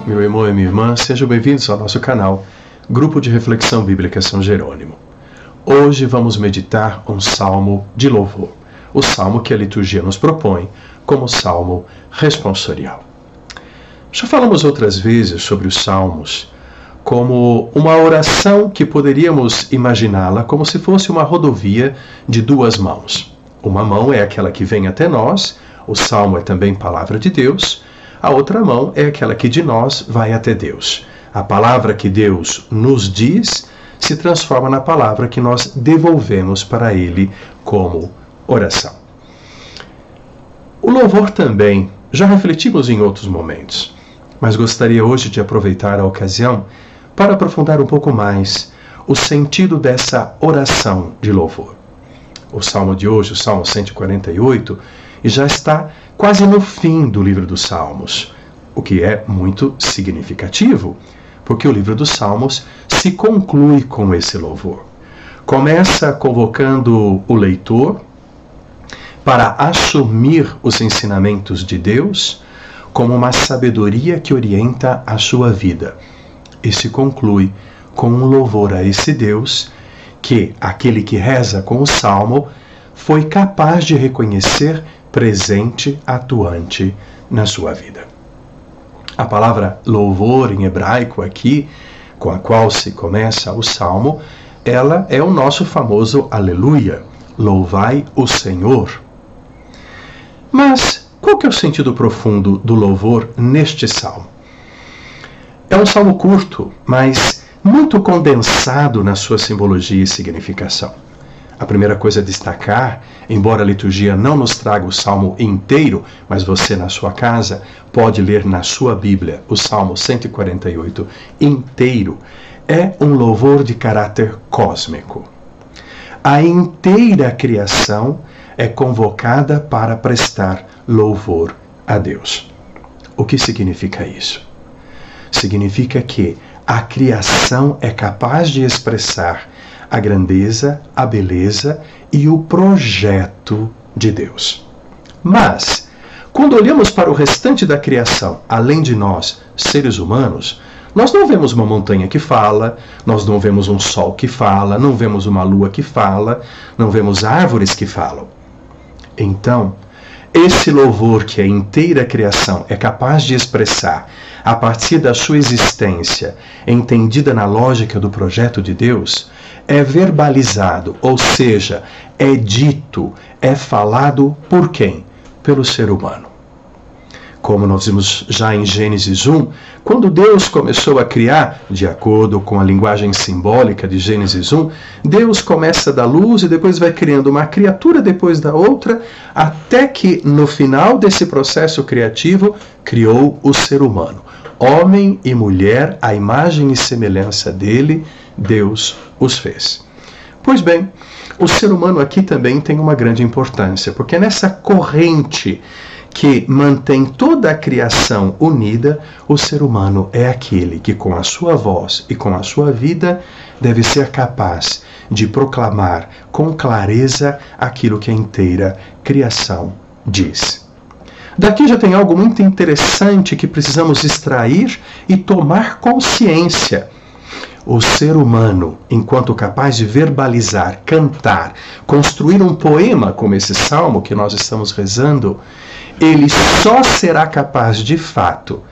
meu irmão e minha irmã, sejam bem-vindos ao nosso canal, Grupo de Reflexão Bíblica São Jerônimo. Hoje vamos meditar um salmo de louvor, o salmo que a liturgia nos propõe como salmo responsorial. Já falamos outras vezes sobre os salmos como uma oração que poderíamos imaginá-la como se fosse uma rodovia de duas mãos. Uma mão é aquela que vem até nós, o salmo é também palavra de Deus. A outra mão é aquela que de nós vai até Deus. A palavra que Deus nos diz se transforma na palavra que nós devolvemos para Ele como oração. O louvor também, já refletimos em outros momentos, mas gostaria hoje de aproveitar a ocasião para aprofundar um pouco mais o sentido dessa oração de louvor. O salmo de hoje, o Salmo 148, já está quase no fim do livro dos Salmos, o que é muito significativo, porque o livro dos Salmos se conclui com esse louvor. Começa convocando o leitor para assumir os ensinamentos de Deus como uma sabedoria que orienta a sua vida, e se conclui com um louvor a esse Deus que aquele que reza com o Salmo foi capaz de reconhecer presente, atuante na sua vida. A palavra louvor em hebraico aqui, com a qual se começa o Salmo, ela é o nosso famoso aleluia, louvai o Senhor. Mas qual que é o sentido profundo do louvor neste Salmo? É um salmo curto, mas muito condensado na sua simbologia e significação. A primeira coisa a destacar, embora a liturgia não nos traga o salmo inteiro, mas você na sua casa pode ler na sua Bíblia o Salmo 148 inteiro, é um louvor de caráter cósmico. A inteira criação é convocada para prestar louvor a Deus. O que significa isso? Significa que a criação é capaz de expressar a grandeza, a beleza e o projeto de Deus. Mas, quando olhamos para o restante da criação, além de nós, seres humanos, nós não vemos uma montanha que fala, nós não vemos um sol que fala, não vemos uma lua que fala, não vemos árvores que falam. Então, esse louvor que a inteira criação é capaz de expressar a partir da sua existência, entendida na lógica do projeto de Deus, é verbalizado, ou seja, é dito, é falado por quem? Pelo ser humano. Como nós vimos já em Gênesis 1, quando Deus começou a criar, de acordo com a linguagem simbólica de Gênesis 1, Deus começa da luz e depois vai criando uma criatura depois da outra, até que no final desse processo criativo, criou o ser humano. Homem e mulher, à imagem e semelhança dele, Deus os fez. Pois bem, o ser humano aqui também tem uma grande importância, porque nessa corrente que mantém toda a criação unida, o ser humano é aquele que com a sua voz e com a sua vida deve ser capaz de proclamar com clareza aquilo que a inteira criação diz. Daqui já tem algo muito interessante que precisamos extrair e tomar consciência. O ser humano, enquanto capaz de verbalizar, cantar, construir um poema como esse salmo que nós estamos rezando, ele só será capaz de fato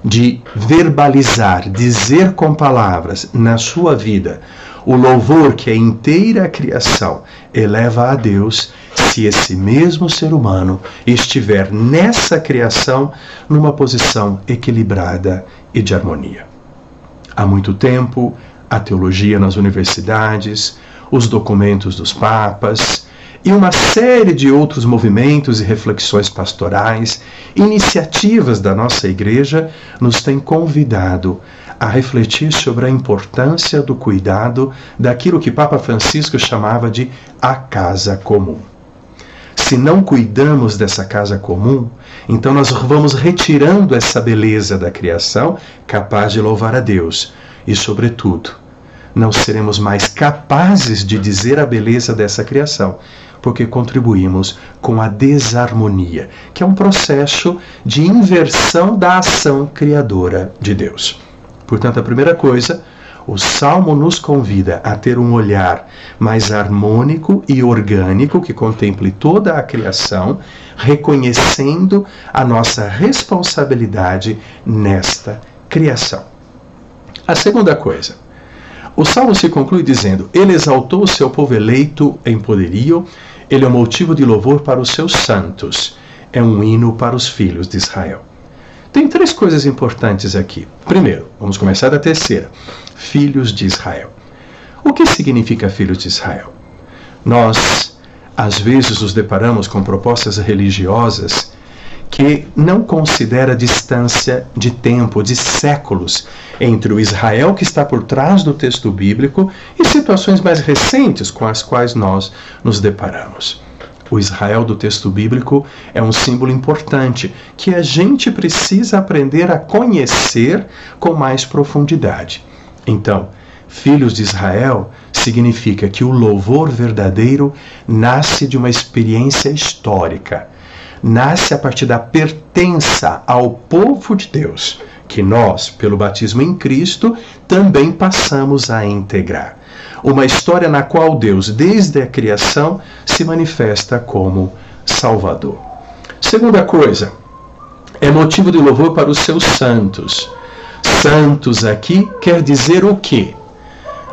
de verbalizar, dizer com palavras na sua vida o louvor que a inteira criação eleva a Deus, se esse mesmo ser humano estiver nessa criação numa posição equilibrada e de harmonia. Há muito tempo, a teologia nas universidades, os documentos dos papas e uma série de outros movimentos e reflexões pastorais, iniciativas da nossa igreja, nos têm convidado a refletir sobre a importância do cuidado daquilo que Papa Francisco chamava de a casa comum. Se não cuidamos dessa casa comum, então nós vamos retirando essa beleza da criação capaz de louvar a Deus e, sobretudo, não seremos mais capazes de dizer a beleza dessa criação, porque contribuímos com a desarmonia, que é um processo de inversão da ação criadora de Deus. Portanto, a primeira coisa, o Salmo nos convida a ter um olhar mais harmônico e orgânico, que contemple toda a criação, reconhecendo a nossa responsabilidade nesta criação. A segunda coisa, o Salmo se conclui dizendo: Ele exaltou o seu povo eleito em poderio, ele é um motivo de louvor para os seus santos, é um hino para os filhos de Israel. Tem três coisas importantes aqui. Primeiro, vamos começar da terceira: filhos de Israel. O que significa filhos de Israel? Nós, às vezes, nos deparamos com propostas religiosas que não considera a distância de tempo, de séculos, entre o Israel que está por trás do texto bíblico e situações mais recentes com as quais nós nos deparamos. O Israel do texto bíblico é um símbolo importante que a gente precisa aprender a conhecer com mais profundidade. Então, filhos de Israel significa que o louvor verdadeiro nasce de uma experiência histórica. Nasce a partir da pertença ao povo de Deus, que nós, pelo batismo em Cristo, também passamos a integrar. Uma história na qual Deus, desde a criação, se manifesta como Salvador. Segunda coisa, é motivo de louvor para os seus santos. Santos aqui quer dizer o quê?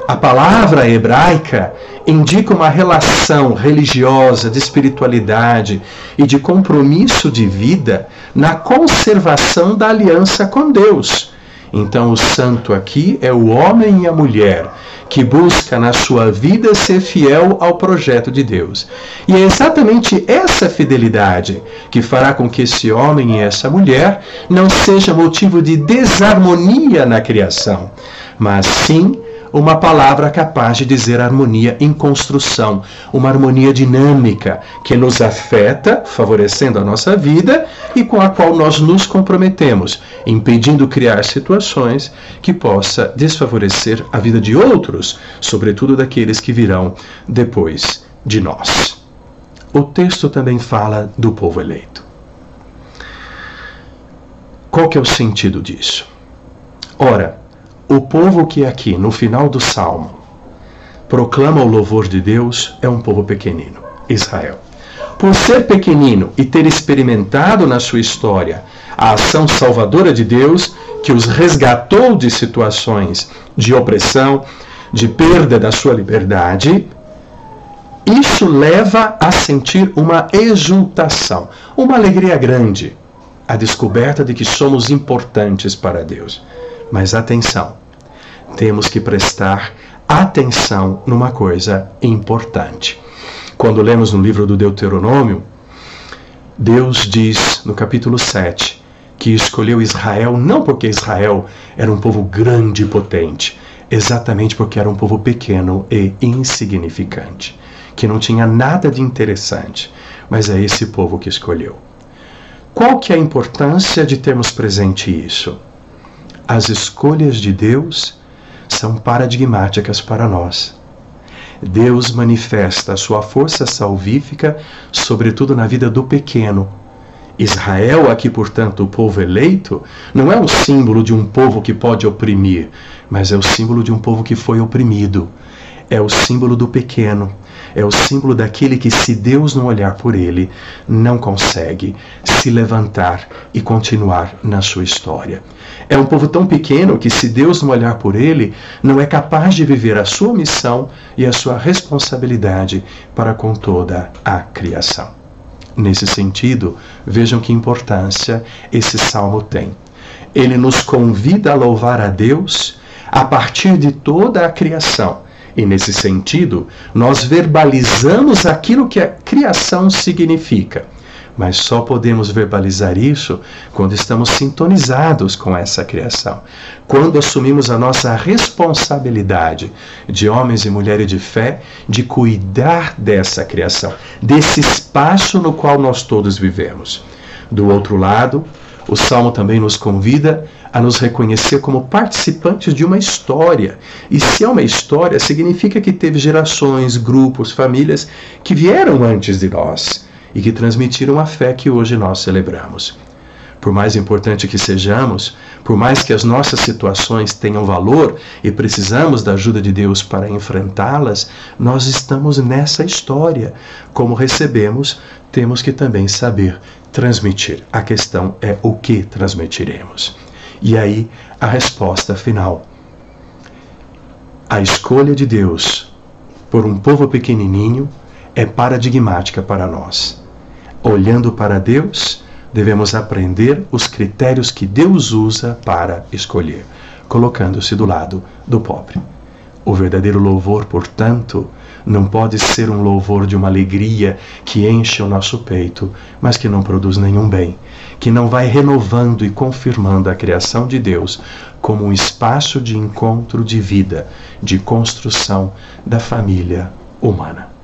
A palavra hebraica indica uma relação religiosa, de espiritualidade e de compromisso de vida na conservação da aliança com Deus. Então, o santo aqui é o homem e a mulher que busca na sua vida ser fiel ao projeto de Deus. E é exatamente essa fidelidade que fará com que esse homem e essa mulher não seja motivo de desarmonia na criação, mas sim uma palavra capaz de dizer harmonia em construção, uma harmonia dinâmica que nos afeta, favorecendo a nossa vida e com a qual nós nos comprometemos, impedindo criar situações que possa desfavorecer a vida de outros, sobretudo daqueles que virão depois de nós. O texto também fala do povo eleito. Qual que é o sentido disso? Ora, o povo que aqui, no final do Salmo, proclama o louvor de Deus é um povo pequenino, Israel. Por ser pequenino e ter experimentado na sua história a ação salvadora de Deus, que os resgatou de situações de opressão, de perda da sua liberdade, isso leva a sentir uma exultação, uma alegria grande, a descoberta de que somos importantes para Deus. Mas atenção, temos que prestar atenção numa coisa importante. Quando lemos no livro do Deuteronômio, Deus diz no capítulo 7 que escolheu Israel não porque Israel era um povo grande e potente, exatamente porque era um povo pequeno e insignificante, que não tinha nada de interessante, mas é esse povo que escolheu. Qual que é a importância de termos presente isso? As escolhas de Deus são paradigmáticas para nós. Deus manifesta a sua força salvífica, sobretudo na vida do pequeno. Israel, aqui, portanto, o povo eleito, não é o símbolo de um povo que pode oprimir, mas é o símbolo de um povo que foi oprimido. É o símbolo do pequeno. É o símbolo daquele que, se Deus não olhar por ele, não consegue se levantar e continuar na sua história. É um povo tão pequeno que, se Deus não olhar por ele, não é capaz de viver a sua missão e a sua responsabilidade para com toda a criação. Nesse sentido, vejam que importância esse salmo tem. Ele nos convida a louvar a Deus a partir de toda a criação. E, nesse sentido, nós verbalizamos aquilo que a criação significa. Mas só podemos verbalizar isso quando estamos sintonizados com essa criação. Quando assumimos a nossa responsabilidade de homens e mulheres de fé, de cuidar dessa criação, desse espaço no qual nós todos vivemos. Do outro lado, O Salmo também nos convida a nos reconhecer como participantes de uma história. E se é uma história, significa que teve gerações, grupos, famílias que vieram antes de nós e que transmitiram a fé que hoje nós celebramos. Por mais importante que sejamos, por mais que as nossas situações tenham valor e precisamos da ajuda de Deus para enfrentá-las, nós estamos nessa história. Como recebemos, temos que também saber transmitir. A questão é o que transmitiremos. E aí, a resposta final. A escolha de Deus por um povo pequenininho é paradigmática para nós. Olhando para Deus, devemos aprender os critérios que Deus usa para escolher, colocando-se do lado do pobre. O verdadeiro louvor, portanto, não pode ser um louvor de uma alegria que enche o nosso peito, mas que não produz nenhum bem, que não vai renovando e confirmando a criação de Deus como um espaço de encontro de vida, de construção da família humana.